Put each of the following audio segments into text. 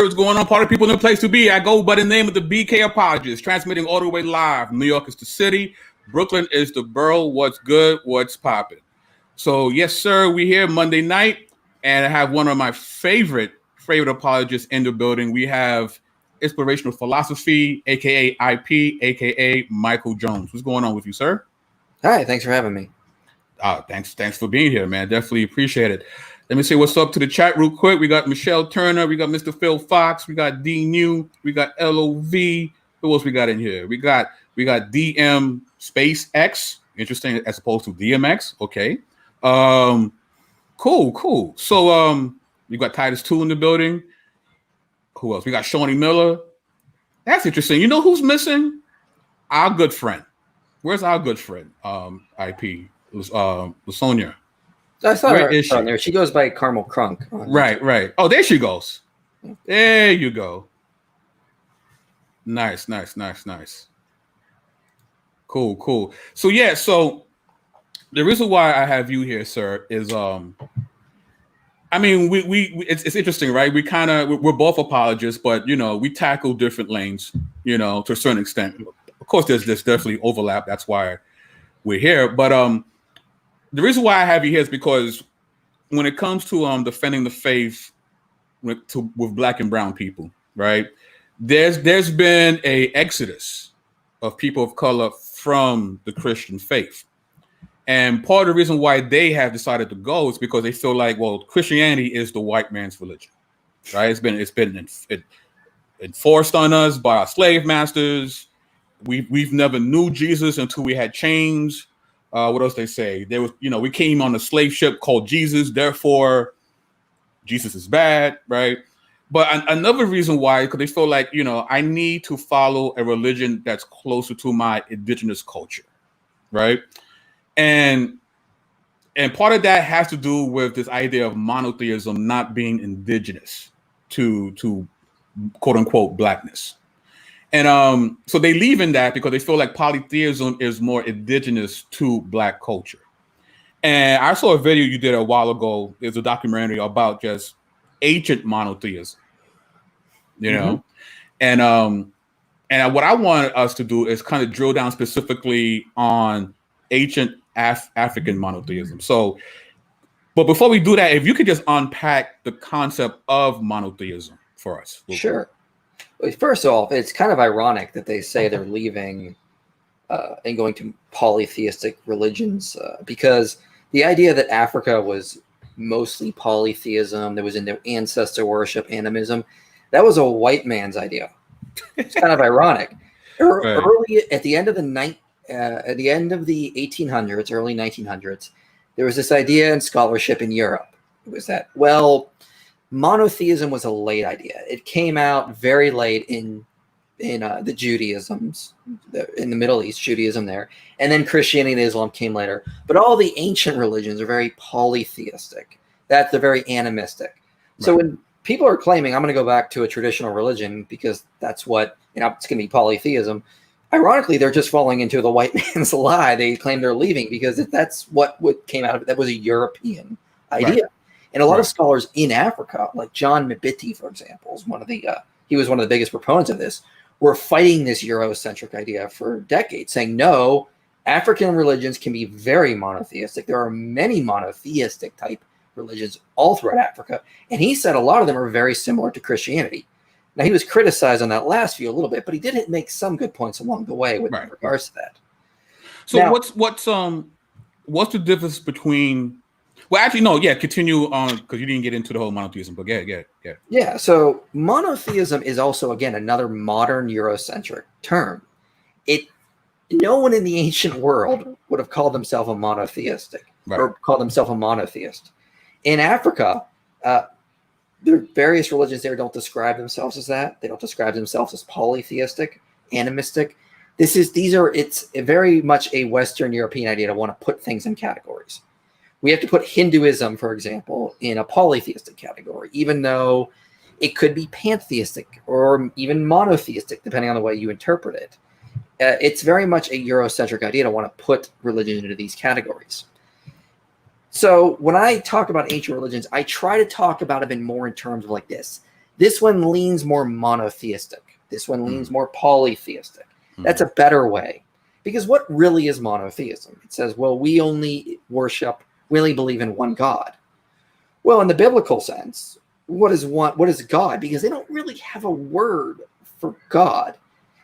What's going on, party people in the place to be? I go by the name of the BK Apologist, transmitting all the way live. New York is the city. Brooklyn is the borough. What's good? What's popping? So, yes, sir, we here Monday night, and I have one of my favorite apologists in the building. We have Inspirational Philosophy, a.k.a. IP, a.k.a. Michael Jones. What's going on with you, sir? Hi, thanks for having me. Thanks for being here, man. Definitely appreciate it. Let me say what's up to the chat real quick. We got Michelle Turner. We got Mr. Phil Fox. We got D New. We got LOV. Who else we got in here? We got DM Space X. Interesting, as opposed to DMX. Okay. Cool. So we got Titus 2 in the building. Who else? We got Shawnee Miller. That's interesting. You know who's missing? Our good friend. Where's our good friend? IP. LaSonia. I saw her on there. She goes by Carmel Crunk. Right. Oh, there she goes. There you go. Nice. Cool. So the reason why I have you here, sir, is I mean, it's interesting, right? We're both apologists, but we tackle different lanes, to a certain extent. Of course, there's definitely overlap. That's why we're here. But the reason why I have you here is because when it comes to defending the faith with Black and brown people, right? There's been a exodus of people of color from the Christian faith. And part of the reason why they have decided to go is because they feel like, well, Christianity is the white man's religion, right? It's been enforced on us by our slave masters. We've never knew Jesus until we had chains. What else they say? There was, we came on a slave ship called Jesus, therefore Jesus is bad, right? But another reason why, because they feel like, I need to follow a religion that's closer to my indigenous culture, right? And part of that has to do with this idea of monotheism not being indigenous to quote unquote Blackness. And so they leave in that because they feel like polytheism is more indigenous to Black culture. And I saw a video you did a while ago. There's a documentary about just ancient monotheism, And what I want us to do is kind of drill down specifically on ancient African monotheism. So, but before we do that, if you could just unpack the concept of monotheism for us. Sure. First off, it's kind of ironic that they say they're leaving and going to polytheistic religions because the idea that Africa was mostly polytheism, there was in their ancestor worship, animism, that was a white man's idea. It's kind of ironic. Early at the end of the 1800s, early 1900s, there was this idea in scholarship in Europe. It was that, monotheism was a late idea. It came out very late in the Judaisms, in the Middle East, Judaism there. And then Christianity and Islam came later. But all the ancient religions are very polytheistic. They're very animistic. Right. So when people are claiming, I'm going to go back to a traditional religion because that's what, it's going to be polytheism, ironically, they're just falling into the white man's lie. They claim they're leaving because that's what came out of it. That was a European idea. Right. And a lot of scholars in Africa, like John Mbiti, for example, is he was one of the biggest proponents of this, were fighting this Eurocentric idea for decades, saying, no, African religions can be very monotheistic. There are many monotheistic type religions all throughout Africa. And he said a lot of them are very similar to Christianity. Now, he was criticized on that last view a little bit, but he did make some good points along the way with regards to that. So now, what's the difference between... Well, actually, no, continue on because you didn't get into the whole monotheism, but yeah. Yeah, so monotheism is also, again, another modern Eurocentric term. No one in the ancient world would have called themselves a monotheistic or called themselves a monotheist. In Africa, there are various religions there don't describe themselves as that. They don't describe themselves as polytheistic, animistic. It's very much a Western European idea to want to put things in categories. We have to put Hinduism, for example, in a polytheistic category, even though it could be pantheistic or even monotheistic, depending on the way you interpret it. It's very much a Eurocentric idea to want to put religion into these categories. So when I talk about ancient religions, I try to talk about them more in terms of like this. This one leans more monotheistic. This one leans more polytheistic. That's a better way. Because what really is monotheism? It says, well, we only believe in one God. Well, in the biblical sense, what is God? Because they don't really have a word for God.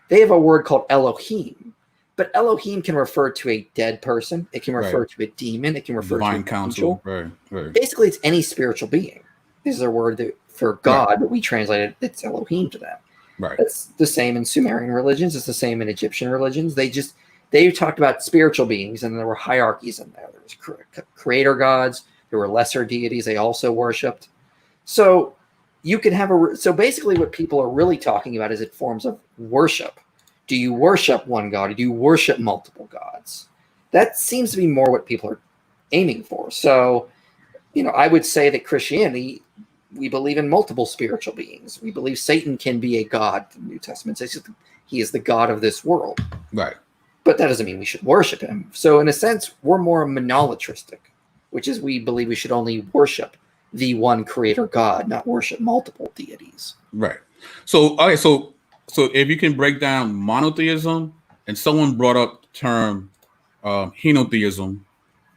They have a word called Elohim. But Elohim can refer to a dead person. It can refer to a demon. It can refer to an counsel. angel. Right. Basically, it's any spiritual being. This is a word for God, but we translated it's Elohim to them. Right. It's the same in Sumerian religions. It's the same in Egyptian religions. They talked about spiritual beings, and there were hierarchies in there. There was creator gods. There were lesser deities they also worshipped. So you can have so basically what people are really talking about is it forms of worship. Do you worship one God or do you worship multiple gods? That seems to be more what people are aiming for. So, I would say that Christianity, we believe in multiple spiritual beings. We believe Satan can be a god. The New Testament says he is the god of this world. Right. But that doesn't mean we should worship him. So in a sense, we're more monolatristic, which is we believe we should only worship the one creator God, not worship multiple deities. Right. So, okay, so if you can break down monotheism, and someone brought up the term henotheism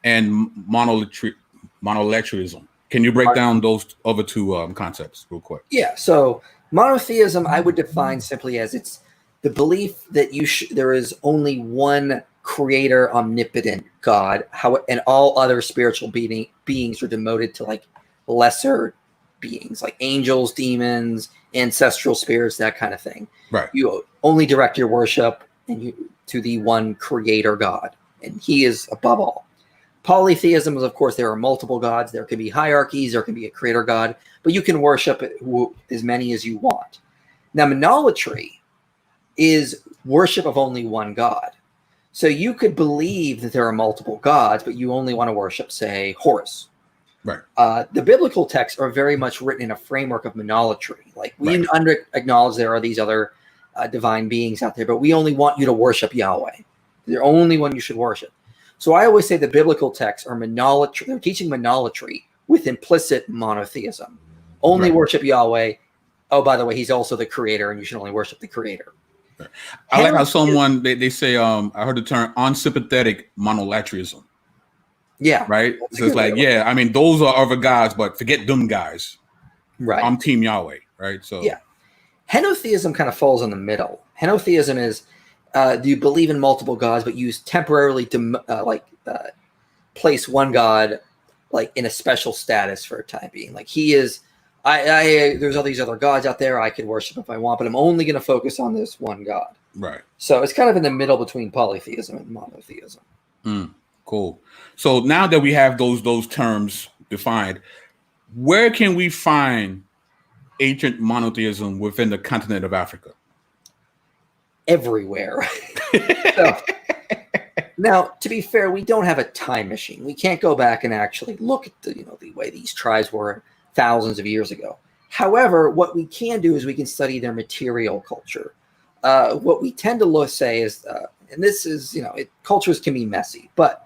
and monolatrism. Can you break down those other two concepts real quick? Yeah. So monotheism, I would define simply as it's the belief that there is only one creator, omnipotent God, and all other spiritual beings are demoted to like lesser beings, like angels, demons, ancestral spirits, that kind of thing. Right. You only direct your worship to the one creator God, and he is above all. Polytheism is, of course, there are multiple gods. There can be hierarchies. There can be a creator God, but you can worship as many as you want. Now, monolatry is worship of only one God. So you could believe that there are multiple gods, but you only want to worship, say, Horus. Right. The biblical texts are very much written in a framework of monolatry. Like we acknowledge there are these other divine beings out there, but we only want you to worship Yahweh. They're the only one you should worship. So I always say the biblical texts are monolatry. They're teaching monolatry with implicit monotheism. Only worship Yahweh. Oh, by the way, he's also the creator, and you should only worship the creator. I like how someone they say I heard the term unsympathetic monolatrism. Yeah. Right. So it's like, I mean, those are other gods, but forget them guys. Right. I'm Team Yahweh. Right. So yeah. Henotheism kind of falls in the middle. Henotheism is do you believe in multiple gods, but you temporarily place one god like in a special status for a time being. Like he is. There's all these other gods out there I could worship if I want, but I'm only going to focus on this one God. Right. So it's kind of in the middle between polytheism and monotheism. Cool. So now that we have those terms defined, where can we find ancient monotheism within the continent of Africa? Everywhere. Now, to be fair, we don't have a time machine. We can't go back and actually look at the way these tribes were thousands of years ago. However, what we can do is we can study their material culture. What we tend to say is, and this is, cultures can be messy, but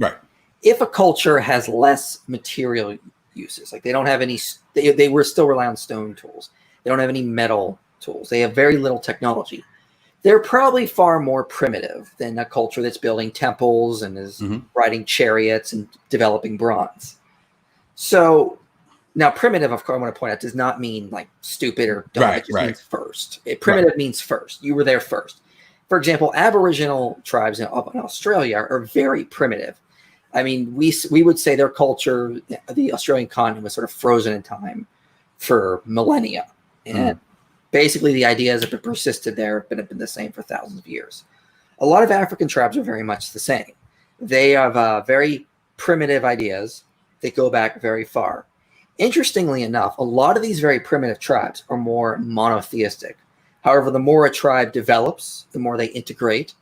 if a culture has less material uses, like they don't have any, they were still rely on stone tools. They don't have any metal tools. They have very little technology. They're probably far more primitive than a culture that's building temples and is riding chariots and developing bronze. So, now, primitive, of course, I want to point out, does not mean like stupid or dumb. It just means first. Primitive means first. You were there first. For example, Aboriginal tribes in Australia are very primitive. I mean, we would say their culture, the Australian continent, was sort of frozen in time for millennia. And basically the ideas that have persisted there have been the same for thousands of years. A lot of African tribes are very much the same. They have very primitive ideas that go back very far. Interestingly enough, a lot of these very primitive tribes are more monotheistic. However, the more a tribe develops, the more they integrate,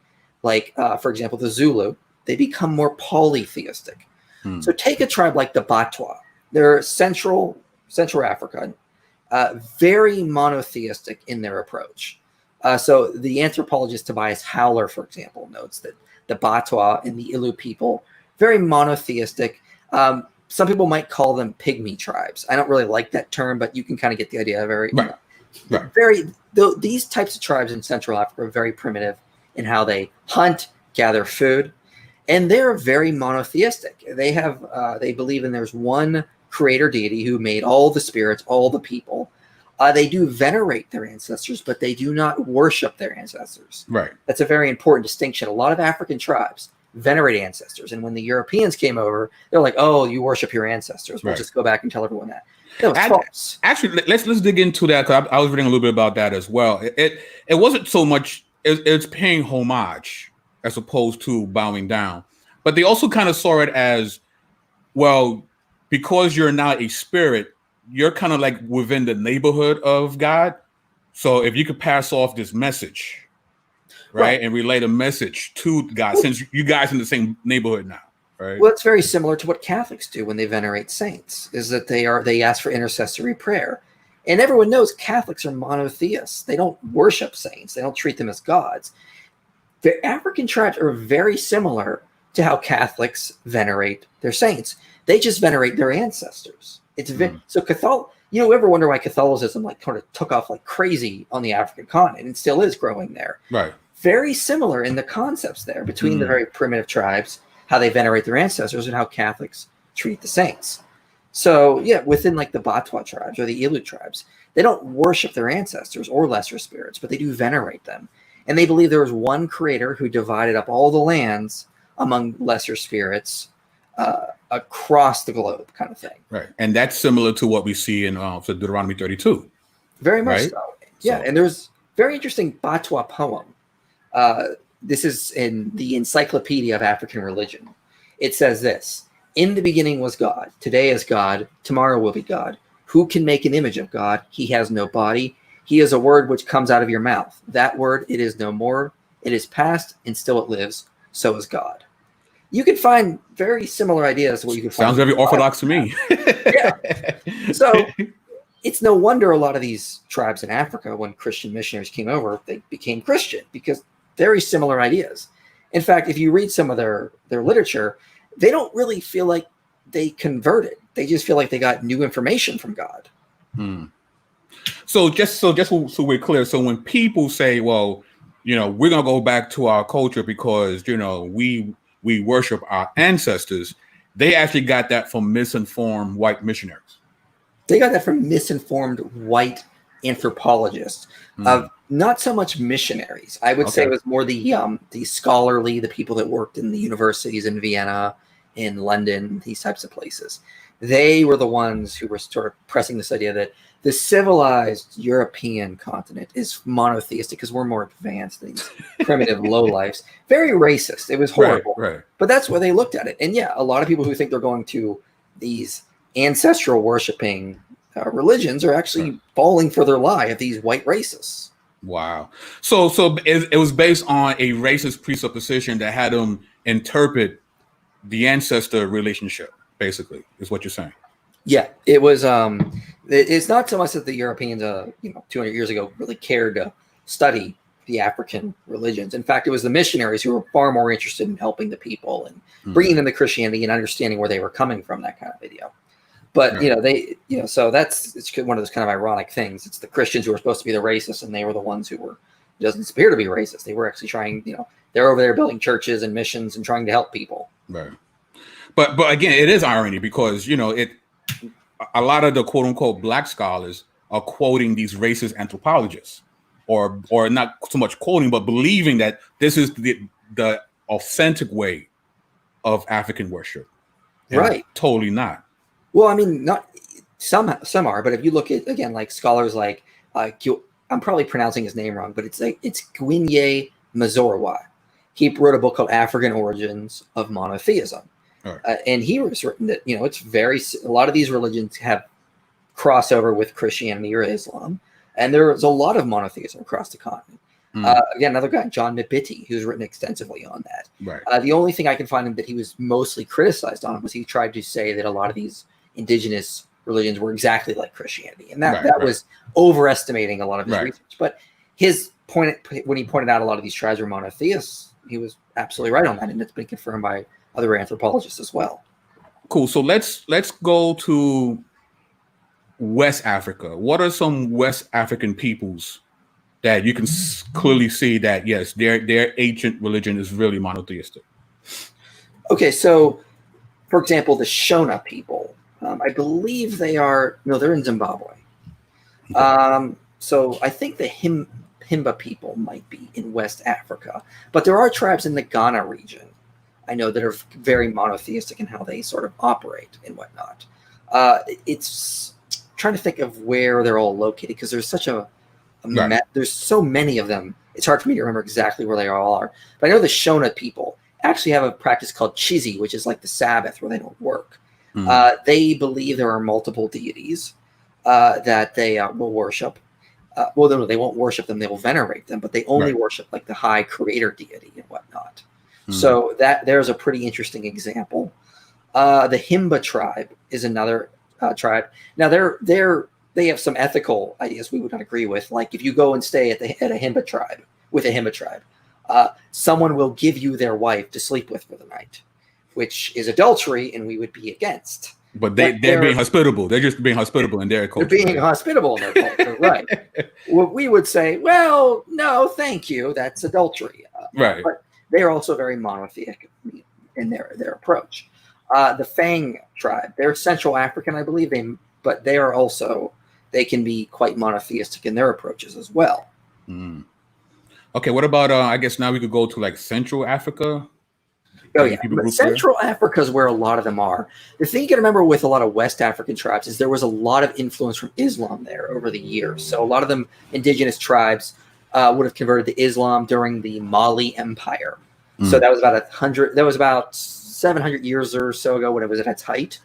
like for example, the Zulu, they become more polytheistic. So take a tribe like the Batwa. They're Central Africa, very monotheistic in their approach. So the anthropologist Tobias Howler, for example, notes that the Batwa and the Ilu people, very monotheistic. Some people might call them pygmy tribes. I don't really like that term, but you can kind of get the idea. These types of tribes in Central Africa are very primitive in how they hunt, gather food, and they're very monotheistic. They believe in there's one creator deity who made all the spirits, all the people. They do venerate their ancestors, but they do not worship their ancestors. Right. That's a very important distinction. A lot of African tribes venerate ancestors, and when the Europeans came over, they're like, "Oh, you worship your ancestors. We'll just go back and tell everyone that." That was false. Actually, let's dig into that, because I was reading a little bit about that as well. It wasn't so much it's paying homage as opposed to bowing down, but they also kind of saw it as, well, because you're now a spirit, you're kind of like within the neighborhood of God. So if you could pass off this message, right, and relay a message to God, since you guys in the same neighborhood now, right? Well, it's very similar to what Catholics do when they venerate saints, is that they ask for intercessory prayer. And everyone knows Catholics are monotheists. They don't worship saints. They don't treat them as gods. The African tribes are very similar to how Catholics venerate their saints. They just venerate their ancestors. So you ever wonder why Catholicism kind of took off like crazy on the African continent and still is growing there? Right. Very similar in the concepts there between the very primitive tribes, how they venerate their ancestors, and how Catholics treat the saints. So yeah, within like the Batwa tribes or the Ilu tribes, they don't worship their ancestors or lesser spirits, but they do venerate them. And they believe there was one creator who divided up all the lands among lesser spirits across the globe, kind of thing. Right. And that's similar to what we see in Deuteronomy 32. Very much so. Yeah. And there's very interesting Batwa poem. This is in the Encyclopedia of African Religion. It says this: "In the beginning was God. Today is God. Tomorrow will be God. Who can make an image of God? He has no body. He is a word which comes out of your mouth. That word, it is no more. It is past, and still it lives. So is God." You can find very similar ideas to what you can find. Sounds very orthodox to me. Yeah. So it's no wonder a lot of these tribes in Africa, when Christian missionaries came over, they became Christian, because very similar ideas. In fact, if you read some of their literature, they don't really feel like they converted. They just feel like they got new information from God. So just so we're clear, so when people say, well, we're gonna go back to our culture because we worship our ancestors, they actually got that from misinformed white missionaries. They got that from misinformed white anthropologists, not so much missionaries. I would say it was more the scholarly, the people that worked in the universities in Vienna, in London, these types of places. They were the ones who were sort of pressing this idea that the civilized European continent is monotheistic because we're more advanced than these primitive lowlifes. Very racist. It was horrible. Right. But that's where they looked at it. And yeah, a lot of people who think they're going to these ancestral worshiping religions are actually falling for their lie of these white racists. Wow. So it was based on a racist presupposition that had them interpret the ancestor relationship, basically, is what you're saying. Yeah, it was. It's not so much that the Europeans, 200 years ago, really cared to study the African religions. In fact, it was the missionaries who were far more interested in helping the people and bringing them to Christianity and understanding where they were coming from. That kind of video. But so it's one of those kind of ironic things. It's the Christians who were supposed to be the racists, and they were the ones who were. It doesn't appear to be racist. They were actually trying. They're over there building churches and missions and trying to help people. Right. But again, it is irony because a lot of the quote unquote black scholars are quoting these racist anthropologists, or not so much quoting, but believing that this is the authentic way of African worship. Right. Totally not. Well, I mean, not some are, but if you look at, again, like scholars like I'm probably pronouncing his name wrong, but it's Gwinye Mazorwa. He wrote a book called African Origins of Monotheism. Right. And he was written that, it's a lot of these religions have crossover with Christianity or Islam. And there's a lot of monotheism across the continent. Again, another guy, John Mabiti, who's written extensively on that. Right. The only thing I can find that he was mostly criticized on was he tried to say that a lot of these indigenous religions were exactly like Christianity, and that was overestimating a lot of his research. But his point when he pointed out a lot of these tribes were monotheists, he was absolutely right on that, and it's been confirmed by other anthropologists as well. Cool. So let's go to West Africa. What are some West African peoples that you can clearly see that, yes, their ancient religion is really monotheistic? Okay, so for example, the Shona people, I believe they're in Zimbabwe. Okay. So I think the Himba people might be in West Africa, but there are tribes in the Ghana region, I know, that are very monotheistic in how they sort of operate and whatnot. It's trying to think of where they're all located, because there's such there's so many of them. It's hard for me to remember exactly where they all are. But I know the Shona people actually have a practice called Chizi, which is like the Sabbath, where they don't work. They believe there are multiple deities that they will worship. No, they won't worship them. They will venerate them, but they only worship like the high creator deity and whatnot. So there's a pretty interesting example. The Himba tribe is another tribe. Now they have some ethical ideas we would not agree with. Like if you go and stay at a Himba tribe with a Himba tribe, someone will give you their wife to sleep with for the night, which is adultery, and we would be against. But they're being hospitable. They're just being hospitable in their culture. They're being hospitable in their culture, right? Well, we would say, well, no, thank you. That's adultery. Right. But they are also very monotheistic in their approach. The Fang tribe, they're Central African, I believe, but they can be quite monotheistic in their approaches as well. Okay, what about, I guess now we could go to like Central Africa? Oh, yeah. But Central Africa is where a lot of them are. The thing you can remember with a lot of West African tribes is there was a lot of influence from Islam there over the years. So a lot of them, indigenous tribes, would have converted to Islam during the Mali Empire. So that was about 700 years or so ago when it was at its height.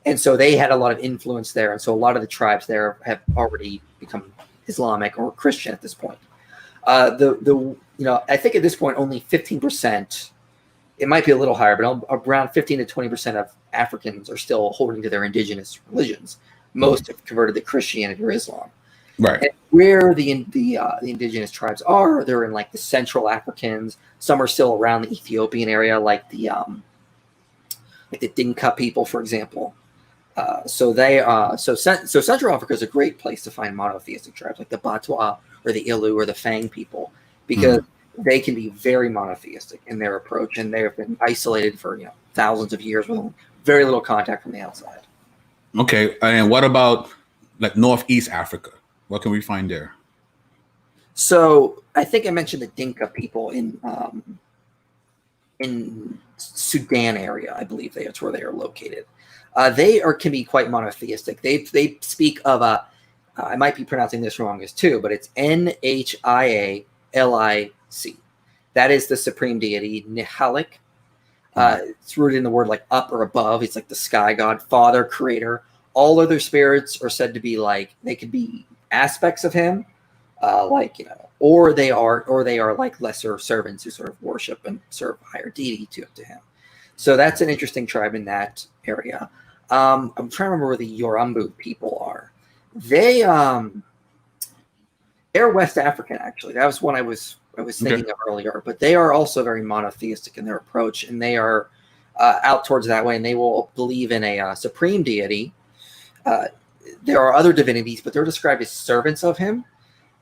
And so they had a lot of influence there. And so a lot of the tribes there have already become Islamic or Christian at this point. I think at this point only 15%, it might be a little higher, but around 15 to 20% of Africans are still holding to their indigenous religions. Most have converted to Christianity or Islam. Right. And where the indigenous tribes are, they're in like the Central Africans. Some are still around the Ethiopian area, like the Dinka people, for example. So Central Africa is a great place to find monotheistic tribes like the Batwa or the Ilu or the Fang people, because they can be very monotheistic in their approach, and they have been isolated for thousands of years with very little contact from the outside. Okay, and what about like Northeast Africa? What can we find there? So I think I mentioned the Dinka people in Sudan area. I believe that's where they are located. They can be quite monotheistic. They speak of I might be pronouncing this wrong as too, but it's Nhialic. That is the supreme deity, Nihalik. It's rooted in the word like up or above. It's like the sky god, father, creator. All other spirits are said to be like, they could be aspects of him, or they are like lesser servants who sort of worship and serve higher deity to him. So that's an interesting tribe in that area. I'm trying to remember where the Yoruba people are. They're West African, actually. That was one I was thinking of earlier. But they are also very monotheistic in their approach, and they are out towards that way, and they will believe in a supreme deity. There are other divinities, but they're described as servants of him.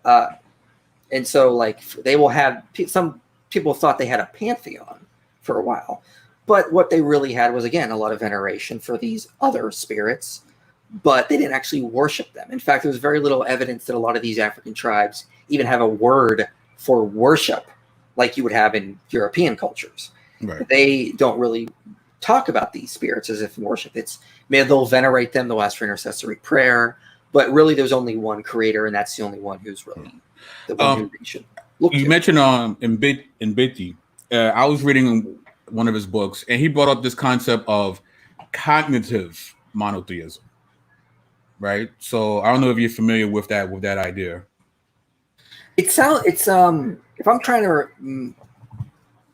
And so, like, they will have some people thought they had a pantheon for a while, but what they really had was, again, a lot of veneration for these other spirits, but they didn't actually worship them. In fact, there's very little evidence that a lot of these African tribes even have a word for worship like you would have in European cultures. Right. They don't really talk about these spirits as if worship. They'll venerate them, they'll ask for intercessory prayer, but really there's only one creator, and that's the only one who's really the one who should look to. You mentioned Mbiti. I was reading one of his books, and he brought up this concept of cognitive monotheism. Right? So I don't know if you're familiar with that idea. It's if I'm trying to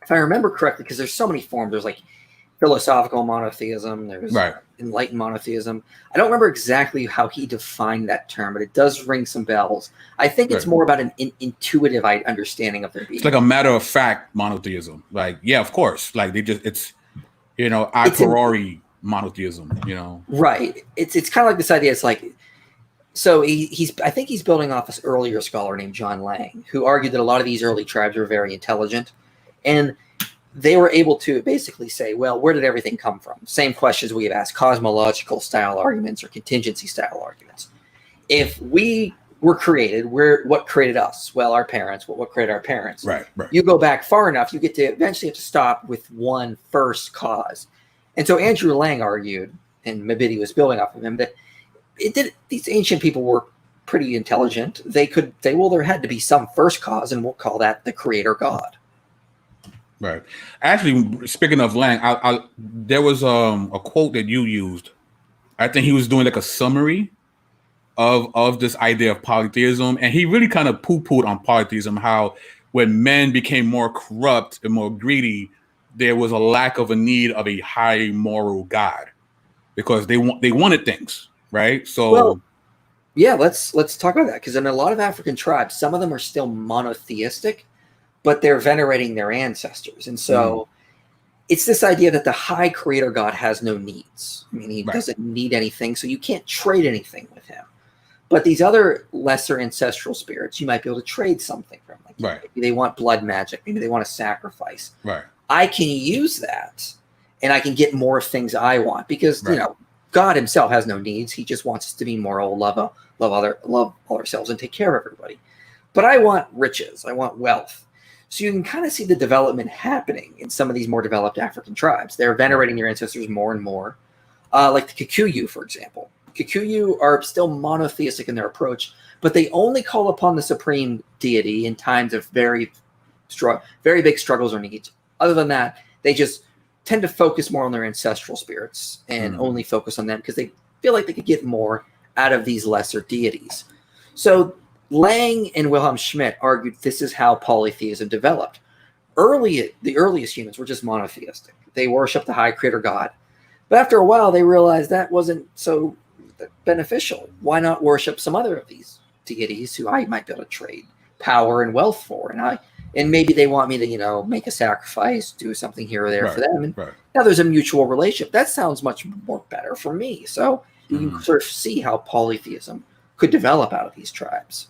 if I remember correctly, because there's so many forms. There's like philosophical monotheism. There's Right. enlightened monotheism. I don't remember exactly how he defined that term, but it does ring some bells. I think it's Right. more about an intuitive understanding of their being. It's like a matter of fact monotheism. Like, yeah, of course. Like it's a It's in- priori monotheism, Right. It's kind of like this idea. It's like, so I think he's building off this earlier scholar named John Lang, who argued that a lot of these early tribes were very intelligent, and they were able to basically say, well, where did everything come from? Same questions we have asked, cosmological style arguments or contingency style arguments. If we were created, what created us? Well, our parents. What created our parents? Right. You go back far enough, you get to eventually have to stop with one first cause. And so Andrew Lang argued, and Mabidi was building off of him, that these ancient people were pretty intelligent. They could say, well, there had to be some first cause, and we'll call that the creator God. Right. Actually, speaking of Lang, there was a quote that you used. I think he was doing like a summary of this idea of polytheism, and he really kind of poo-pooed on polytheism, how when men became more corrupt and more greedy, there was a lack of a need of a high moral God because they wanted things, right? So, well, yeah, let's talk about that, because in a lot of African tribes, some of them are still monotheistic, but they're venerating their ancestors, and so it's this idea that the high creator God has no needs. I mean, he doesn't need anything, so you can't trade anything with him. But these other lesser ancestral spirits, you might be able to trade something from. Like, maybe they want blood magic. Maybe they want a sacrifice. Right. I can use that, and I can get more things I want, because God himself has no needs. He just wants us to be moral, love ourselves, and take care of everybody. But I want riches. I want wealth. So you can kind of see the development happening in some of these more developed African tribes. They're venerating their ancestors more and more, like the Kikuyu, for example. Kikuyu are still monotheistic in their approach, but they only call upon the supreme deity in times of very big struggles or needs. Other than that, they just tend to focus more on their ancestral spirits and only focus on them because they feel like they could get more out of these lesser deities. So Lang and Wilhelm Schmidt argued this is how polytheism developed. The earliest humans were just monotheistic. They worshiped the high creator God. But after a while, they realized that wasn't so beneficial. Why not worship some other of these deities who I might be able to trade power and wealth for? And maybe they want me to, make a sacrifice, do something here or there for them. And now there's a mutual relationship. That sounds much more better for me. So you can sort of see how polytheism could develop out of these tribes.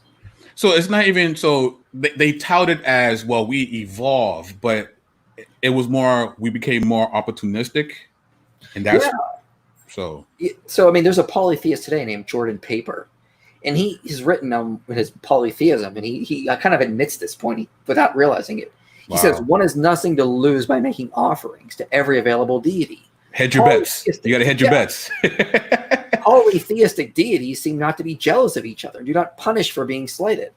So it's not even so they touted as, well, we evolved, but it was more, we became more opportunistic. And that's so I mean, there's a polytheist today named Jordan Paper, and he's written on his polytheism, and he kind of admits this point without realizing it. He says one has nothing to lose by making offerings to every available deity. Hedge your bets. You got to hedge your bets. Polytheistic deities seem not to be jealous of each other, do not punish for being slighted.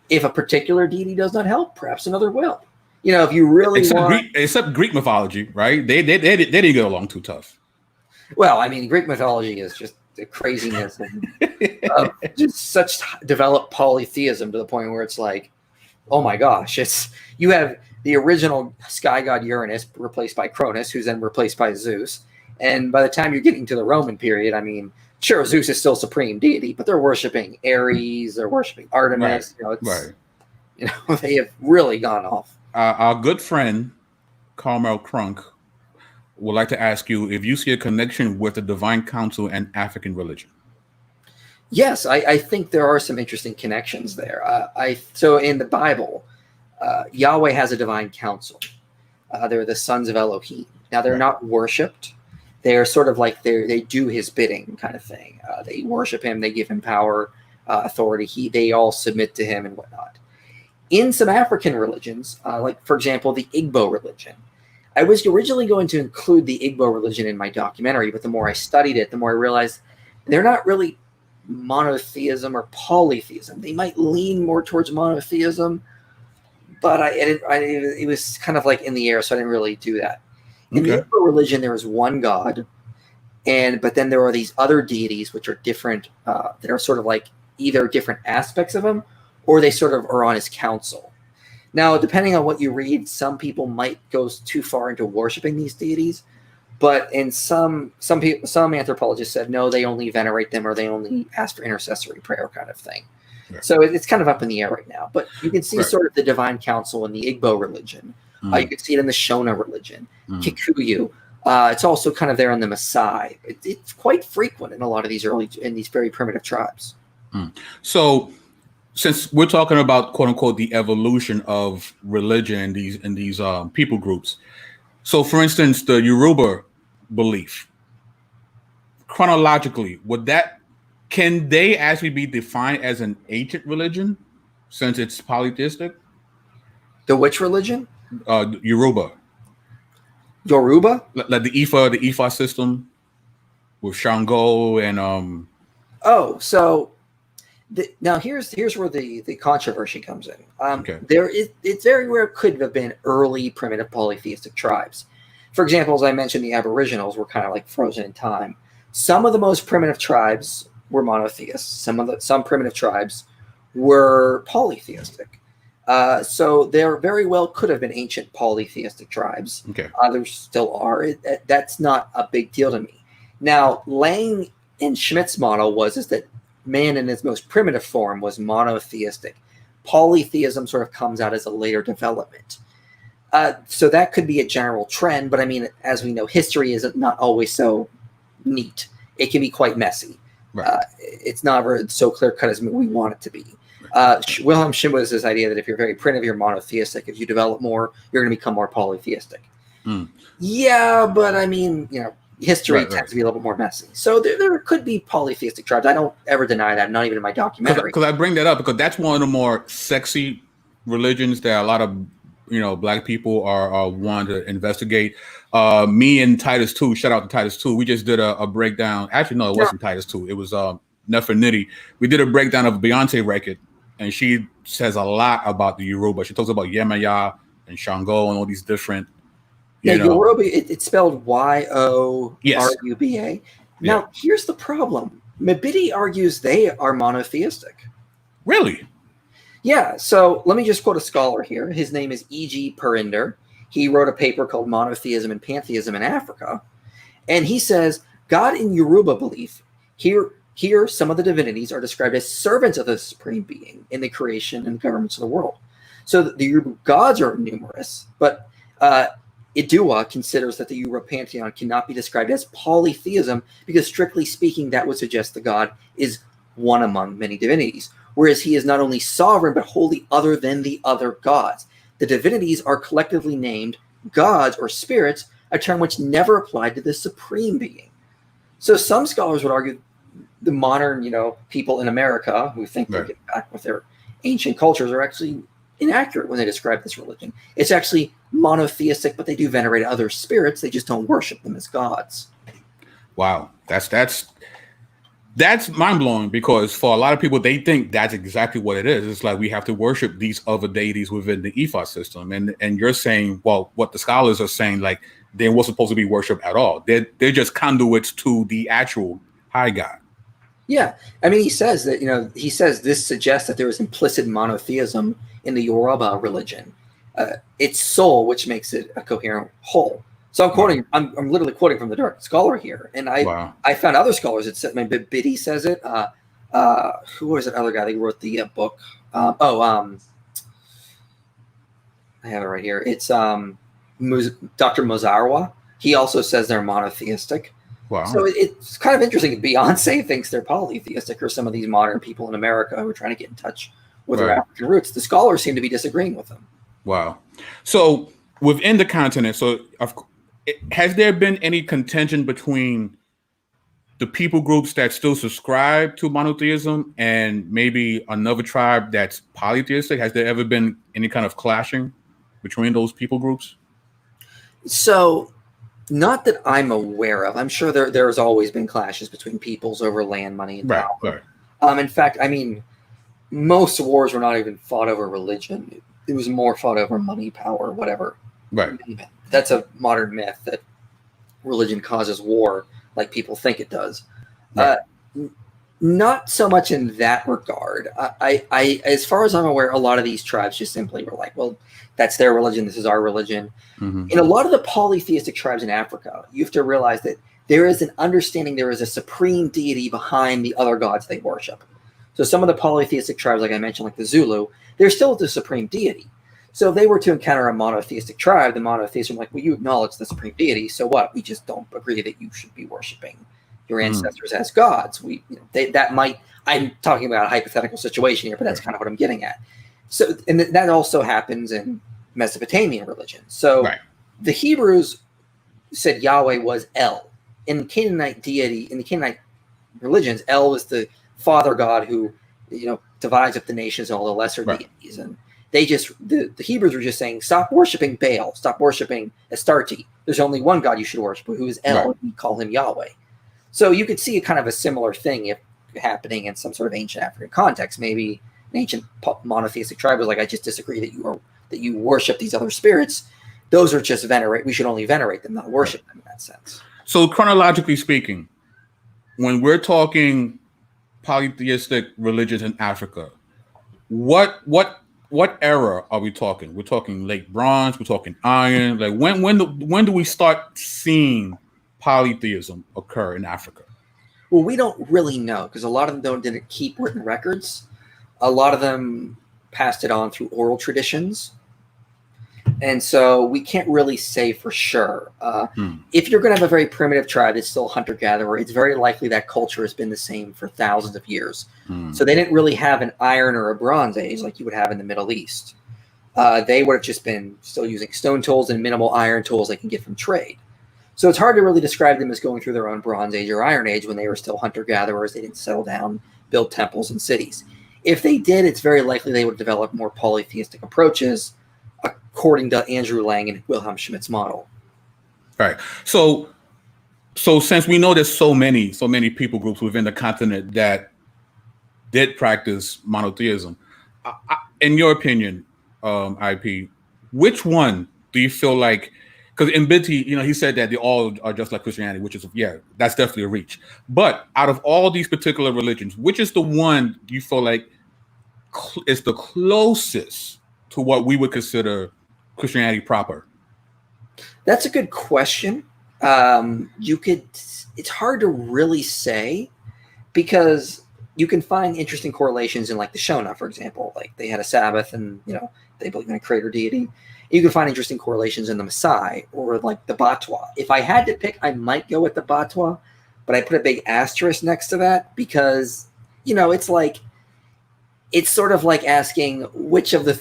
If a particular deity does not help, perhaps another will. If you really except Greek mythology, right? They didn't get along too tough. Well, I mean, Greek mythology is just the craziness and just such developed polytheism to the point where it's like, oh my gosh, you have the original sky god Uranus replaced by Cronus, who's then replaced by Zeus. And by the time you're getting to the Roman period, I mean, sure, Zeus is still supreme deity, but they're worshiping Ares, they're worshiping Artemis. They have really gone off. Our good friend Carmel Crunk would like to ask you if you see a connection with the divine council and African religion. Yes, I think there are some interesting connections there. So in the Bible, Yahweh has a divine council. They're the sons of Elohim. Now they're not worshipped. They're sort of like they do his bidding kind of thing. They worship him. They give him power, authority. They all submit to him and whatnot. In some African religions, like for example, the Igbo religion, I was originally going to include the Igbo religion in my documentary, but the more I studied it, the more I realized they're not really monotheism or polytheism. They might lean more towards monotheism, but it was kind of like in the air, so I didn't really do that. In the Igbo religion, there is one God, but then there are these other deities which are different, that are sort of like either different aspects of him or they sort of are on his council. Now, depending on what you read, some people might go too far into worshiping these deities, but in some anthropologists said no, they only venerate them or they only ask for intercessory prayer kind of thing. Right. So it's kind of up in the air right now. But you can see sort of the divine council in the Igbo religion. You can see it in the Shona religion, Kikuyu. It's also kind of there in the Maasai. It's quite frequent in a lot of these these very primitive tribes. So, since we're talking about quote unquote the evolution of religion in these people groups, so for instance, the Yoruba belief, chronologically, can they actually be defined as an ancient religion since it's polytheistic? The which religion? Yoruba. Yoruba? Like the Ifa system with Shango and Oh, so now here's where the controversy comes in. It's very rare could have been early primitive polytheistic tribes. For example, as I mentioned, the Aboriginals were kind of like frozen in time. Some of the most primitive tribes were monotheists. Some primitive tribes were polytheistic. So there very well could have been ancient polytheistic tribes. Okay. Others still are. That's not a big deal to me. Now, Lang and Schmidt's model is that man in its most primitive form was monotheistic. Polytheism sort of comes out as a later development. So that could be a general trend, but I mean, as we know, history is not always so neat. It can be quite messy. Right. It's not so clear-cut as we want it to be. Wilhelm Schmidt has this idea that if you're very primitive, you're monotheistic. If you develop more, you're going to become more polytheistic. Yeah, but I mean, history tends to be a little bit more messy. So there could be polytheistic tribes. I don't ever deny that, not even in my documentary. Because I bring that up because that's one of the more sexy religions that a lot of Black people are wanting to investigate. Me and Titus 2, shout out to Titus 2. We just did a breakdown. Actually, no, it wasn't Titus 2. It was Nefertiti. We did a breakdown of Beyonce record, and she says a lot about the Yoruba. She talks about Yemaya and Shango and all these different. Yoruba, it's spelled Yoruba. Yes. Now, here's the problem. Mabidi argues they are monotheistic. Really? Yeah, so let me just quote a scholar here. His name is E.G. Perinder. He wrote a paper called Monotheism and Pantheism in Africa. And he says, God in Yoruba belief, here some of the divinities are described as servants of the supreme being in the creation and governments of the world. So the Yoruba gods are numerous, but Idua considers that the Yoruba pantheon cannot be described as polytheism because, strictly speaking, that would suggest the god is one among many divinities, whereas he is not only sovereign but wholly other than the other gods. The divinities are collectively named gods or spirits, a term which never applied to the supreme being. So some scholars would argue the modern, people in America who think they get back with their ancient cultures are actually inaccurate when they describe this religion. It's actually monotheistic, but they do venerate other spirits. They just don't worship them as gods. Wow, that's mind-blowing because for a lot of people, they think that's exactly what it is. It's like we have to worship these other deities within the Ifa system. And you're saying, well, what the scholars are saying, like they weren't supposed to be worshipped at all. They're just conduits to the actual high god. Yeah. I mean, he says that, this suggests that there is implicit monotheism in the Yoruba religion. It's soul, which makes it a coherent whole. So I'm literally quoting from the Dark Scholar here. And I found other scholars that said, Biddy says it. Who was that other guy that wrote the book? I have it right here. It's Dr. Mozarwa. He also says they're monotheistic. Wow. So it's kind of interesting. Beyonce thinks they're polytheistic, or some of these modern people in America who are trying to get in touch with their African roots. The scholars seem to be disagreeing with them. Wow. So within the continent, has there been any contention between the people groups that still subscribe to monotheism and maybe another tribe that's polytheistic? Has there ever been any kind of clashing between those people groups? So, not that I'm aware of. I'm sure there's always been clashes between peoples over land, money, and power. Right. In fact, I mean, most wars were not even fought over religion. It was more fought over money, power, whatever. Right. That's a modern myth that religion causes war like people think it does. Right. Not so much in that regard. As far as I'm aware, a lot of these tribes just simply were like, well, that's their religion. This is our religion. Mm-hmm. In a lot of the polytheistic tribes in Africa, you have to realize that there is an understanding, there is a supreme deity behind the other gods they worship. So some of the polytheistic tribes, like I mentioned, like the Zulu, they're still the supreme deity. So if they were to encounter a monotheistic tribe, the monotheists are like, well, you acknowledge the supreme deity, so what? We just don't agree that you should be worshiping your ancestors as gods. That might, I'm talking about a hypothetical situation here, but that's kind of what I'm getting at. So, and that also happens in Mesopotamian religion. So the Hebrews said Yahweh was El. In the Canaanite religions, El is the father god who, divides up the nations and all the lesser deities. And they just, the Hebrews were just saying, stop worshiping Baal, stop worshiping Astarte. There's only one God you should worship, who is El. And we call him Yahweh. So you could see a kind of a similar thing happening in some sort of ancient African context. Maybe an ancient monotheistic tribe was like, I just disagree that you worship these other spirits. Those are just we should only venerate them, not worship them in that sense. So chronologically speaking, when we're talking polytheistic religions in Africa, what era are we talking? We're talking late bronze, we're talking iron. Like when do we start seeing polytheism occur in Africa? Well, we don't really know because a lot of them didn't keep written records. A lot of them passed it on through oral traditions. And so we can't really say for sure. If you're going to have a very primitive tribe that's still hunter-gatherer, it's very likely that culture has been the same for thousands of years. So they didn't really have an iron or a bronze age like you would have in the Middle East. They would have just been still using stone tools and minimal iron tools they can get from trade. So it's hard to really describe them as going through their own Bronze Age or Iron Age when they were still hunter-gatherers. They didn't settle down, build temples and cities. If they did, it's very likely they would develop more polytheistic approaches, according to Andrew Lang and Wilhelm Schmidt's model. Right. So since we know there's so many people groups within the continent that did practice monotheism, in your opinion, IP, which one do you feel like? Because in Binti, he said that they all are just like Christianity, which is, that's definitely a reach. But out of all these particular religions, which is the one you feel like is the closest to what we would consider Christianity proper? That's a good question. It's hard to really say because you can find interesting correlations in like the Shona, for example. Like they had a Sabbath and, they believe in a creator deity. You can find interesting correlations in the Maasai or like the Batwa. If I had to pick, I might go with the Batwa, but I put a big asterisk next to that because, it's sort of like asking which of the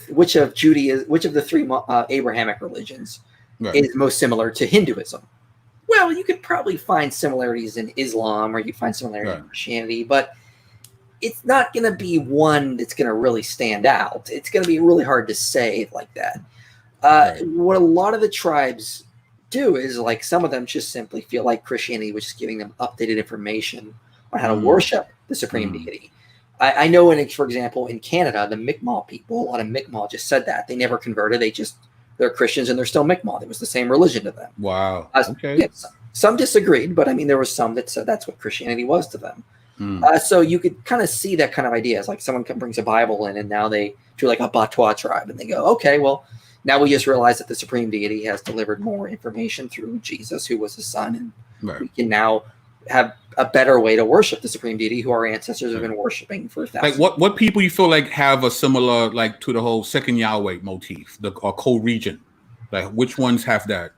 three Abrahamic religions is most similar to Hinduism. Well, you could probably find similarities in Islam or you find similarities in Christianity, but it's not going to be one that's going to really stand out. It's going to be really hard to say like that. What a lot of the tribes do is like some of them just simply feel like Christianity was just giving them updated information on how to worship the supreme deity. I know, for example, in Canada, the Mi'kmaq people, a lot of Mi'kmaq just said that. They never converted. They're Christians and they're still Mi'kmaq. It was the same religion to them. Wow. Okay. Yeah, some disagreed, but I mean, there was some that said that's what Christianity was to them. So you could kind of see that kind of idea. It's like someone brings a Bible in and now they do like a Batwa tribe and they go, okay, well, now we just realize that the supreme deity has delivered more information through Jesus, who was his son. And we can now have a better way to worship the supreme deity who our ancestors have been worshiping for thousands. Like what people you feel like have a similar, like to the whole second Yahweh motif, or co-regent? Like which ones have that?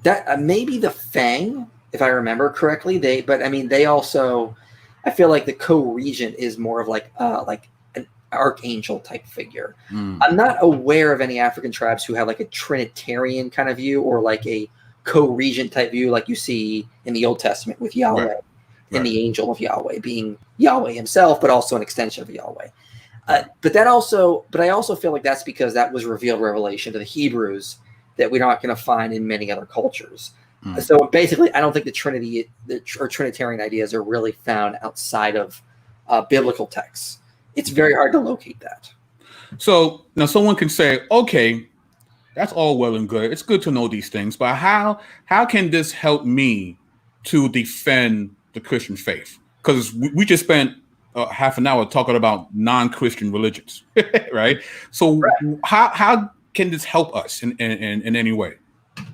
That maybe the Fang, if I remember correctly. They also, I feel like the co-regent is more of like an archangel type figure. I'm not aware of any African tribes who have like a Trinitarian kind of view or like a co-regent type view like you see in the Old Testament with Yahweh and the angel of Yahweh being Yahweh himself, but also an extension of Yahweh. But I also feel like that's because that was revealed revelation to the Hebrews that we're not going to find in many other cultures. So basically, I don't think the Trinity or Trinitarian ideas are really found outside of biblical texts. It's very hard to locate that. So now someone can say, okay, that's all well and good. It's good to know these things, but how can this help me to defend the Christian faith? because we just spent half an hour talking about non-Christian religions, right? So how can this help us in any way?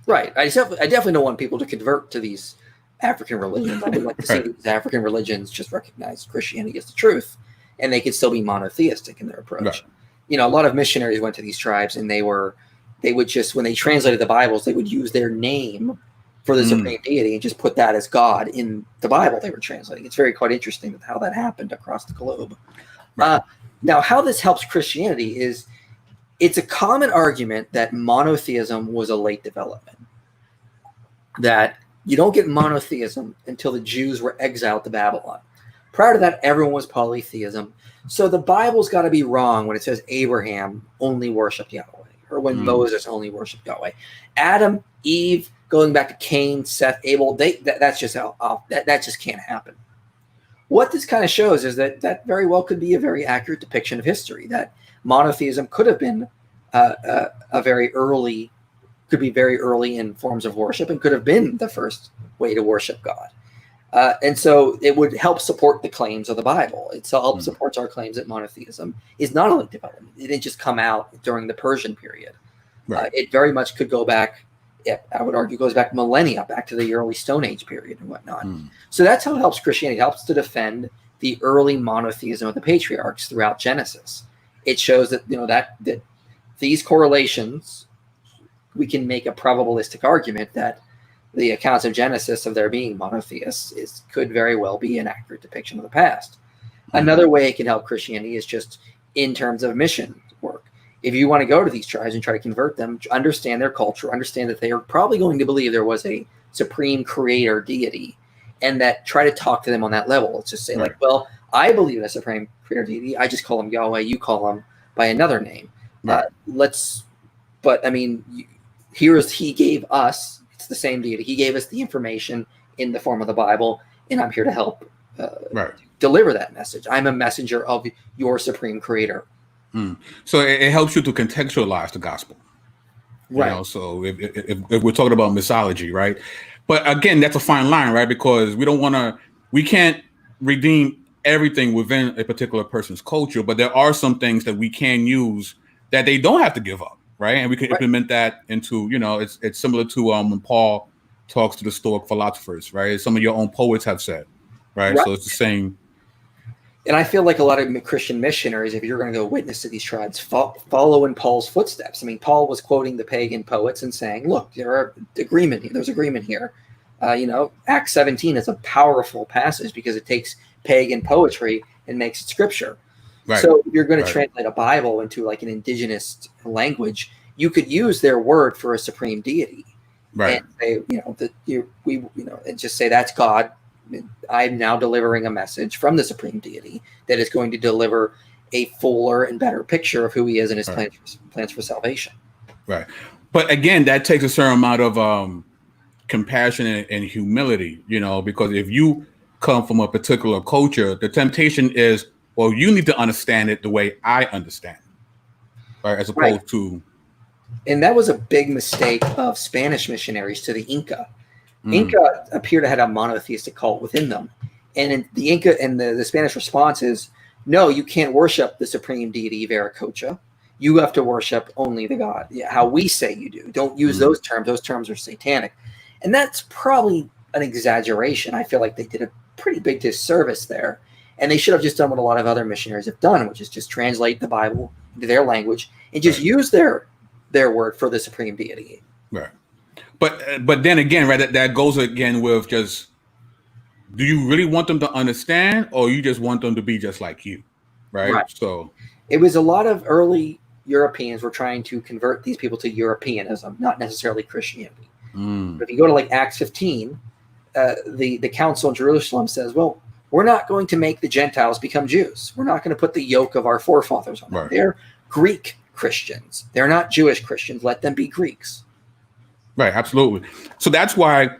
Right. I definitely don't want people to convert to these African religions. I would like to see these African religions just recognize Christianity as the truth, and they could still be monotheistic in their approach. Right. You know, a lot of missionaries went to these tribes, and they would just, when they translated the Bibles, they would use their name for the supreme deity and just put that as God in the Bible they were translating. It's quite interesting how that happened across the globe. Right. Now, how this helps Christianity is, it's a common argument that monotheism was a late development. That you don't get monotheism until the Jews were exiled to Babylon. Prior to that, everyone was polytheism. So the Bible's got to be wrong when it says Abraham only worshipped Yahweh, or when Moses only worshipped Yahweh. Adam, Eve, going back to Cain, Seth, Abel, that's just that just can't happen. What this kind of shows is that very well could be a very accurate depiction of history. That monotheism could have been very early in forms of worship, and could have been the first way to worship God. And so it would help support the claims of the Bible. It helps supports our claims that monotheism is not a late development. It didn't just come out during the Persian period. Right. It very much could go back, I would argue, goes back millennia, back to the early Stone Age period and whatnot. So that's how it helps Christianity. It helps to defend the early monotheism of the patriarchs throughout Genesis. It shows that, that these correlations, we can make a probabilistic argument that the accounts of Genesis of there being monotheists could very well be an accurate depiction of the past. Another way it can help Christianity is just in terms of mission work. If you want to go to these tribes and try to convert them, understand their culture, understand that they are probably going to believe there was a supreme creator deity, and that try to talk to them on that level. Let's just say well, I believe in a supreme creator deity. I just call him Yahweh. You call him by another name. He gave us, it's the same deity. He gave us the information in the form of the Bible, and I'm here to help deliver that message. I'm a messenger of your supreme creator. So it helps you to contextualize the gospel. Right. So if we're talking about mythology, right? But again, that's a fine line, right? Because we can't redeem everything within a particular person's culture, but there are some things that we can use that they don't have to give up, right? And we can implement that into, it's similar to when Paul talks to the Stoic philosophers, right? Some of your own poets have said, right? So it's the same. And I feel like a lot of Christian missionaries, if you're going to go witness to these tribes, follow in Paul's footsteps. I mean, Paul was quoting the pagan poets and saying, look, there's agreement here. Acts 17 is a powerful passage because it takes pagan poetry and makes it scripture. Right. So if you're going to translate a Bible into like an indigenous language, you could use their word for a supreme deity. Right. And say, and just say that's God. I'm now delivering a message from the supreme deity that is going to deliver a fuller and better picture of who he is and his plans for salvation. Right. But again, that takes a certain amount of compassion and humility, because if you come from a particular culture, the temptation is, well, you need to understand it the way I understand it, right? As opposed to. And that was a big mistake of Spanish missionaries to the Inca. Inca appear to have a monotheistic cult within them. And the Inca and the Spanish response is, no, you can't worship the supreme deity Viracocha. You have to worship only the God, how we say you do. Don't use those terms. Those terms are satanic. And that's probably an exaggeration. I feel like they did a pretty big disservice there. And they should have just done what a lot of other missionaries have done, which is just translate the Bible into their language and just use their word for the supreme deity. Right. But then again, right, that goes again with just, do you really want them to understand, or you just want them to be just like you, right? So it was a lot of early Europeans were trying to convert these people to Europeanism, not necessarily Christianity. But if you go to like Acts 15, the council in Jerusalem says, well, we're not going to make the Gentiles become Jews. We're not going to put the yoke of our forefathers on them. They're Greek Christians. They're not Jewish Christians. Let them be Greeks. Right, absolutely. So that's why,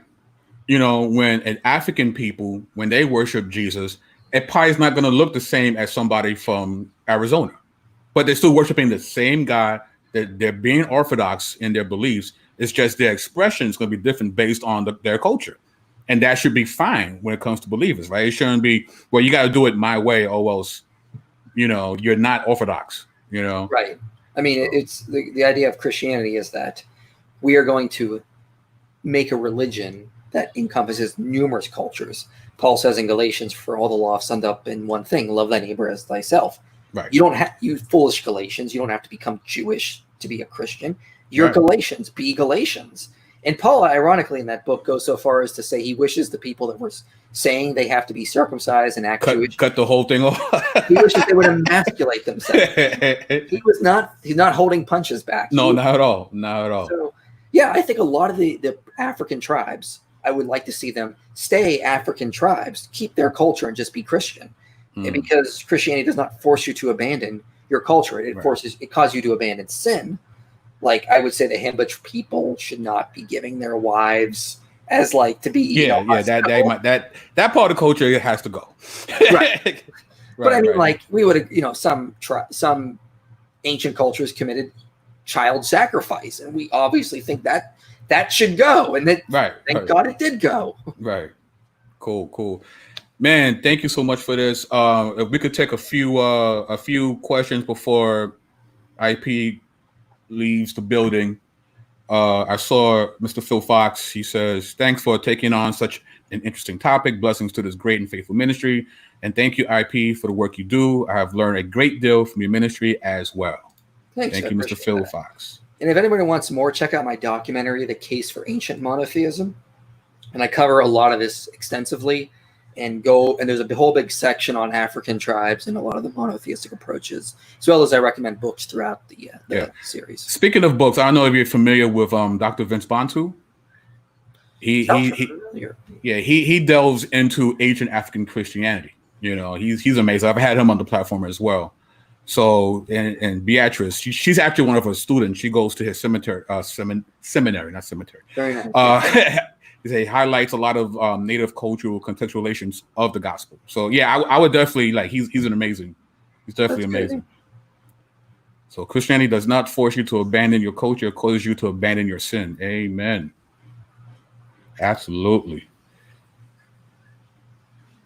when an African people, when they worship Jesus, it probably is not going to look the same as somebody from Arizona, but they're still worshiping the same God. They're being orthodox in their beliefs. It's just their expression is going to be different based on their culture, And that should be fine when it comes to believers, right? It shouldn't be, well, you got to do it my way, or else, you're not orthodox, Right. I mean, it's the idea of Christianity is that we are going to make a religion that encompasses numerous cultures. Paul says in Galatians, for all the law summed up in one thing, love thy neighbor as thyself. Right. You don't have, you foolish Galatians, you don't have to become Jewish to be a Christian. You're Right. Galatians, be Galatians. And Paul, ironically, in that book, goes so far as to say he wishes the people that were saying they have to be circumcised and act Jewish, cut the whole thing off. he wishes they would emasculate themselves. He's not holding punches back. No, not at all. Not at all. So, yeah, I think a lot of the African tribes, I would like to see them stay African tribes, keep their culture, and just be Christian. And because Christianity does not force you to abandon your culture, it causes you to abandon sin. Like, I would say the Himba people should not be giving their wives as like to be that part of culture has to go. Right. But I mean, like, we would some ancient cultures committed child sacrifice, and we obviously think that should go, and that thank God it did go. Right. Cool. Man, thank you so much for this. If we could take a few questions before IP leaves the building. I saw Mr. Phil Fox. He says, thanks for taking on such an interesting topic. Blessings to this great and faithful ministry. And thank you, IP, for the work you do. I have learned a great deal from your ministry as well. Thank you, Mr. Phil Fox. And if anybody wants more, check out my documentary, The Case for Ancient Monotheism. And I cover a lot of this extensively. And there's a whole big section on African tribes and a lot of the monotheistic approaches, as well as I recommend books throughout the series. Speaking of books, I don't know if you're familiar with Dr. Vince Bantu. He delves into ancient African Christianity. He's amazing. I've had him on the platform as well. So and Beatrice, she's actually one of her students. She goes to his seminary, not cemetery. Very nice. He highlights a lot of native cultural contextualizations of the gospel. So yeah, I would definitely he's definitely amazing. So Christianity does not force you to abandon your culture, it causes you to abandon your sin. Amen. Absolutely.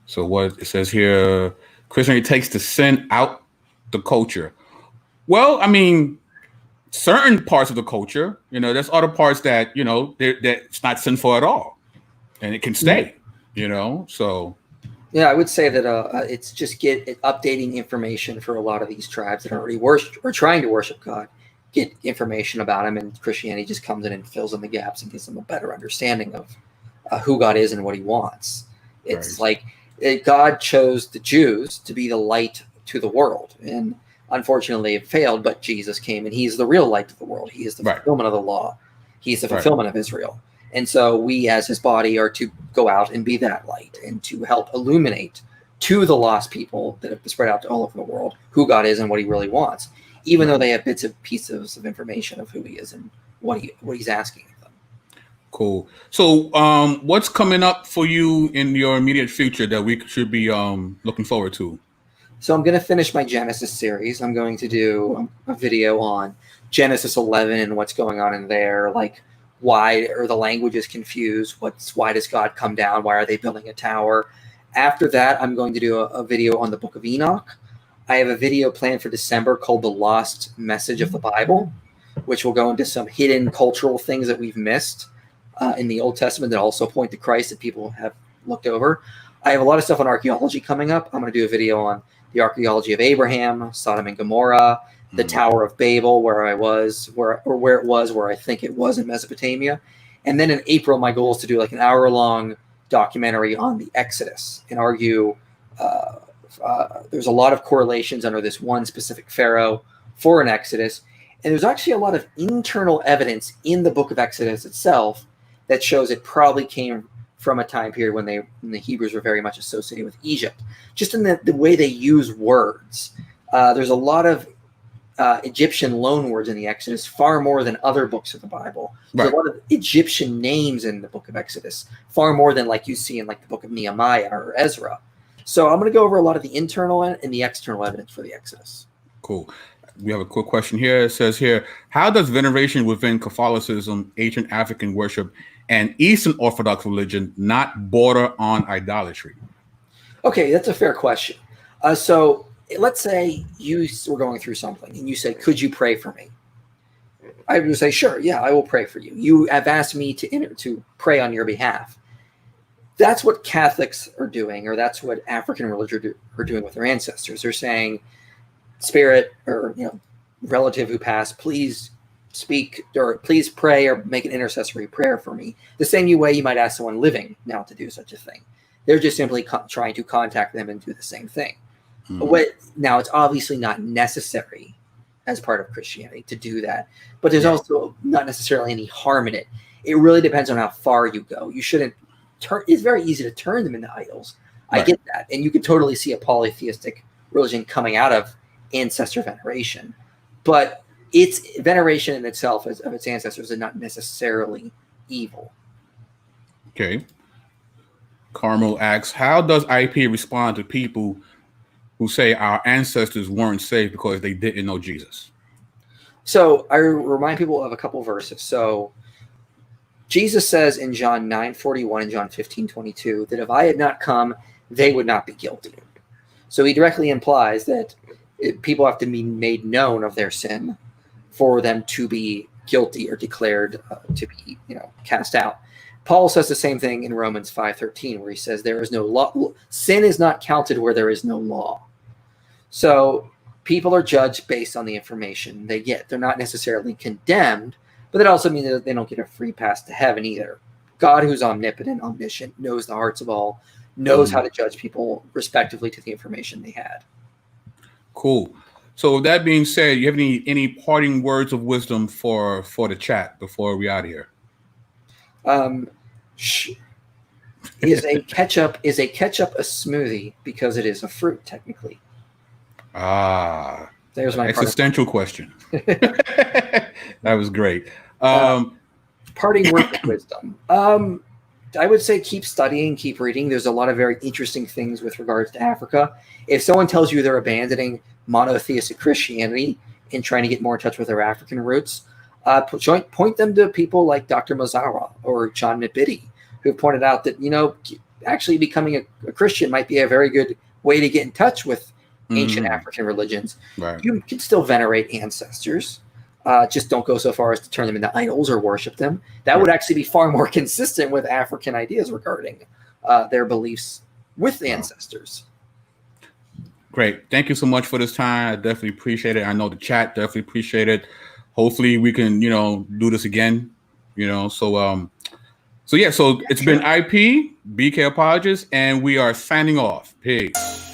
So what it says here, Christianity takes the sin out the culture. Well, I mean, certain parts of the culture, there's other parts that, it's not sinful at all. And it can stay, so. Yeah, I would say that it's just updating information for a lot of these tribes that are already trying to worship God, get information about him, and Christianity just comes in and fills in the gaps and gives them a better understanding of who God is and what he wants. It's like God chose the Jews to be the light to the world. And unfortunately, it failed, but Jesus came, and he's the real light of the world. He is the fulfillment of the law. He's the fulfillment of Israel. And so we, as his body, are to go out and be that light and to help illuminate to the lost people that have spread out to all over the world who God is and what he really wants, even though they have bits and pieces of information of who he is and what he's asking of them. Cool. So what's coming up for you in your immediate future that we should be looking forward to? So I'm going to finish my Genesis series. I'm going to do a video on Genesis 11 and what's going on in there, like why are the languages confused? Why does God come down? Why are they building a tower? After that, I'm going to do a video on the book of Enoch. I have a video planned for December called The Lost Message of the Bible, which will go into some hidden cultural things that we've missed in the Old Testament that also point to Christ that people have looked over. I have a lot of stuff on archaeology coming up. I'm going to do a video on the archaeology of Abraham, Sodom and Gomorrah, the Tower of Babel, where I was, where I think it was in Mesopotamia. And then in April, my goal is to do like an hour-long documentary on the Exodus and argue there's a lot of correlations under this one specific pharaoh for an Exodus. And there's actually a lot of internal evidence in the book of Exodus itself that shows it probably came from a time period when the Hebrews were very much associated with Egypt. Just in the way they use words. There's a lot of Egyptian loanwords in the Exodus, far more than other books of the Bible. There's a lot of Egyptian names in the book of Exodus, far more than like you see in like the book of Nehemiah or Ezra. So I'm going to go over a lot of the internal and the external evidence for the Exodus. Cool. We have a quick question here. It says here, how does veneration within Catholicism, ancient African worship, and Eastern Orthodox religion not border on idolatry? Okay, that's a fair question. So let's say you were going through something and you said, could you pray for me? I would say, sure, yeah, I will pray for you. You have asked me to pray on your behalf. That's what Catholics are doing, or that's what African religion are doing with their ancestors. They're saying, spirit or relative who passed, please speak or please pray or make an intercessory prayer for me. The same way you might ask someone living now to do such a thing. They're just simply trying to contact them and do the same thing. Now, it's obviously not necessary as part of Christianity to do that, but there's also not necessarily any harm in it. It really depends on how far you go. You shouldn't turn. It's very easy to turn them into idols. I get that, and you could totally see a polytheistic religion coming out of ancestor veneration, but its veneration in itself of its ancestors is not necessarily evil. Okay. Carmel asks, how does IP respond to people who say our ancestors weren't saved because they didn't know Jesus? So I remind people of a couple verses. So Jesus says in John 9:41 and John 15:22 that if I had not come, they would not be guilty. So he directly implies that people have to be made known of their sin for them to be guilty or declared to be, cast out. Paul says the same thing in Romans 5:13, where he says there is no law. Sin is not counted where there is no law. So people are judged based on the information they get. They're not necessarily condemned, but that also means that they don't get a free pass to heaven either. God, who's omnipotent, omniscient, knows the hearts of all, knows how to judge people respectively to the information they had. Cool. So with that being said, you have any parting words of wisdom for the chat before we out of here? Is a ketchup a smoothie because it is a fruit technically? There's my existential question. That was great. Parting word of wisdom. I would say keep studying, keep reading. There's a lot of very interesting things with regards to Africa. If someone tells you they're abandoning monotheistic Christianity and trying to get more in touch with their African roots, point them to people like Dr. Mazawa or John Mabidi, who pointed out that, actually becoming a Christian might be a very good way to get in touch with ancient African religions. Right. You can still venerate ancestors. Just don't go so far as to turn them into idols or worship them. That would actually be far more consistent with African ideas regarding their beliefs with the ancestors. Great. Thank you so much for this time. I definitely appreciate it. I know the chat definitely appreciate it. Hopefully we can, do this again, So it's been IP, BK Apologists, and we are signing off. Peace.